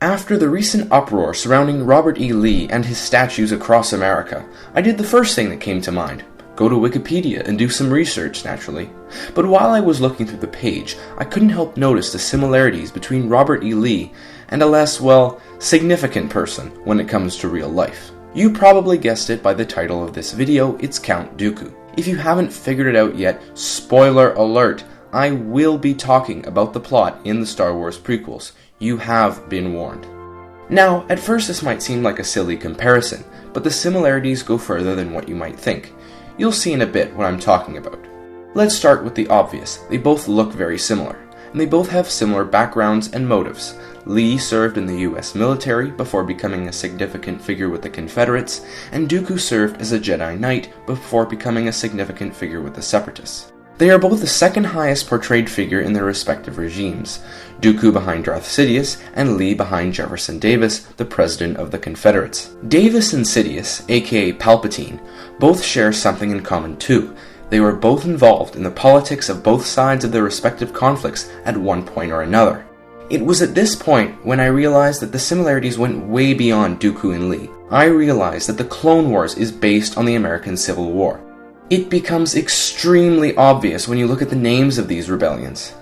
After the recent uproar surrounding Robert E. Lee and his statues across America, I did the first thing that came to mind. Go to Wikipedia and do some research, naturally. But while I was looking through the page, I couldn't help notice the similarities between Robert E. Lee and a less, well, significant person when it comes to real life. You probably guessed it by the title of this video, it's Count Dooku. If you haven't figured it out yet, spoiler alert, I will be talking about the plot in the Star Wars prequels. You have been warned. Now, at first this might seem like a silly comparison, but the similarities go further than what you might think. You'll see in a bit what I'm talking about. Let's start with the obvious. They both look very similar, and they both have similar backgrounds and motives. Lee served in the US military before becoming a significant figure with the Confederates, and Dooku served as a Jedi Knight before becoming a significant figure with the Separatists. They are both the second highest portrayed figure in their respective regimes, Dooku behind Darth Sidious and Lee behind Jefferson Davis, the President of the Confederates. Davis and Sidious, aka Palpatine, both share something in common too. They were both involved in the politics of both sides of their respective conflicts at one point or another. It was at this point when I realized that the similarities went way beyond Dooku and Lee. I realized that the Clone Wars is based on the American Civil War. It becomes extremely obvious when you look at the names of these rebellions.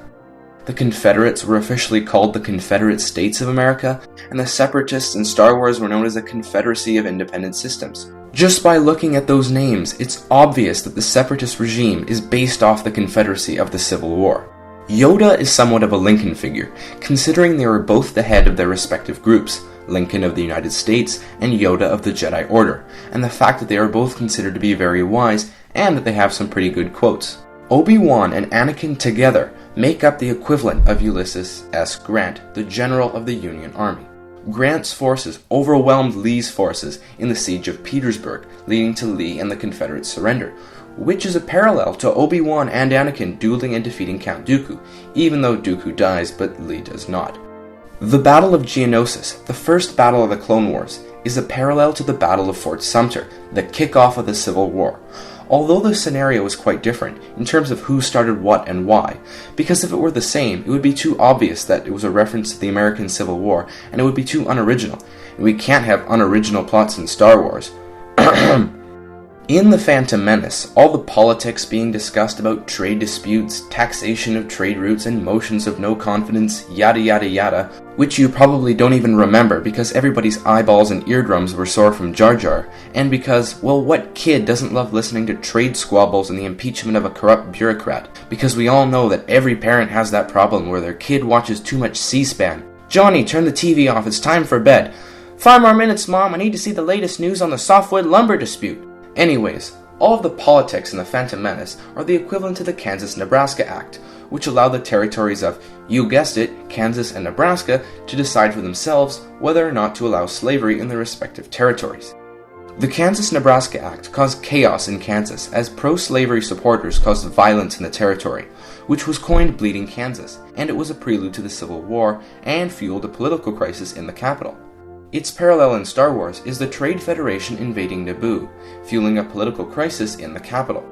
The Confederates were officially called the Confederate States of America, and the Separatists in Star Wars were known as the Confederacy of Independent Systems. Just by looking at those names, it's obvious that the Separatist regime is based off the Confederacy of the Civil War. Yoda is somewhat of a Lincoln figure, considering they were both the head of their respective groups, Lincoln of the United States and Yoda of the Jedi Order, and the fact that they are both considered to be very wise and that they have some pretty good quotes. Obi-Wan and Anakin together make up the equivalent of Ulysses S. Grant, the general of the Union Army. Grant's forces overwhelmed Lee's forces in the Siege of Petersburg, leading to Lee and the Confederates' surrender, which is a parallel to Obi-Wan and Anakin dueling and defeating Count Dooku, even though Dooku dies but Lee does not. The Battle of Geonosis, the first battle of the Clone Wars, is a parallel to the Battle of Fort Sumter, the kickoff of the Civil War. Although the scenario is quite different in terms of who started what and why, because if it were the same, it would be too obvious that it was a reference to the American Civil War, and it would be too unoriginal, and we can't have unoriginal plots in Star Wars. In The Phantom Menace, all the politics being discussed about trade disputes, taxation of trade routes, and motions of no confidence, yada yada yada, which you probably don't even remember because everybody's eyeballs and eardrums were sore from Jar Jar, and because, well, what kid doesn't love listening to trade squabbles and the impeachment of a corrupt bureaucrat? Because we all know that every parent has that problem where their kid watches too much C-SPAN. Johnny, turn the TV off, it's time for bed. 5 more minutes, Mom, I need to see the latest news on the softwood lumber dispute. Anyways, all of the politics in The Phantom Menace are the equivalent to the Kansas-Nebraska Act, which allowed the territories of, you guessed it, Kansas and Nebraska to decide for themselves whether or not to allow slavery in their respective territories. The Kansas-Nebraska Act caused chaos in Kansas as pro-slavery supporters caused violence in the territory, which was coined Bleeding Kansas, and it was a prelude to the Civil War and fueled a political crisis in the capital. Its parallel in Star Wars is the Trade Federation invading Naboo, fueling a political crisis in the capital.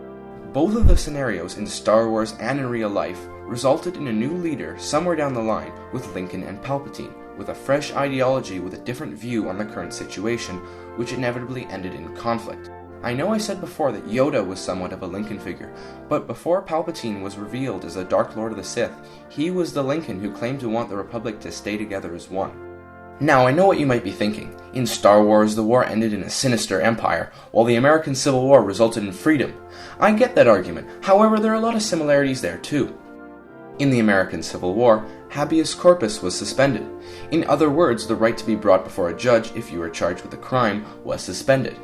Both of the scenarios in Star Wars and in real life resulted in a new leader somewhere down the line with Lincoln and Palpatine, with a fresh ideology with a different view on the current situation, which inevitably ended in conflict. I know I said before that Yoda was somewhat of a Lincoln figure, but before Palpatine was revealed as a Dark Lord of the Sith, he was the Lincoln who claimed to want the Republic to stay together as one. Now, I know what you might be thinking. In Star Wars, the war ended in a sinister empire, while the American Civil War resulted in freedom. I get that argument, however, there are a lot of similarities there too. In the American Civil War, habeas corpus was suspended. In other words, the right to be brought before a judge if you were charged with a crime was suspended.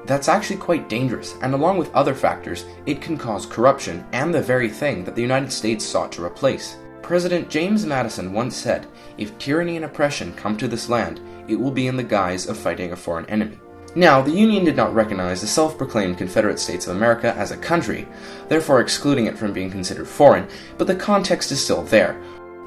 That's actually quite dangerous, and along with other factors, it can cause corruption and the very thing that the United States sought to replace. President James Madison once said, "If tyranny and oppression come to this land, it will be in the guise of fighting a foreign enemy." Now, the Union did not recognize the self-proclaimed Confederate States of America as a country, therefore excluding it from being considered foreign, but the context is still there.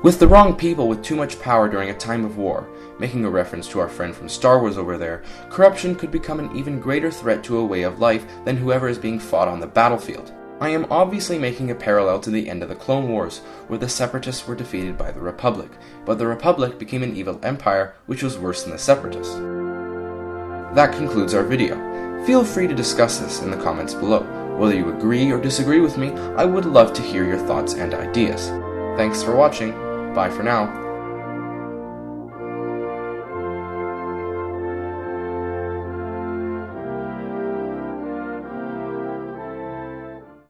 With the wrong people with too much power during a time of war, making a reference to our friend from Star Wars over there, corruption could become an even greater threat to a way of life than whoever is being fought on the battlefield. I am obviously making a parallel to the end of the Clone Wars, where the Separatists were defeated by the Republic, but the Republic became an evil empire which was worse than the Separatists. That concludes our video. Feel free to discuss this in the comments below. Whether you agree or disagree with me, I would love to hear your thoughts and ideas. Thanks for watching. Bye for now.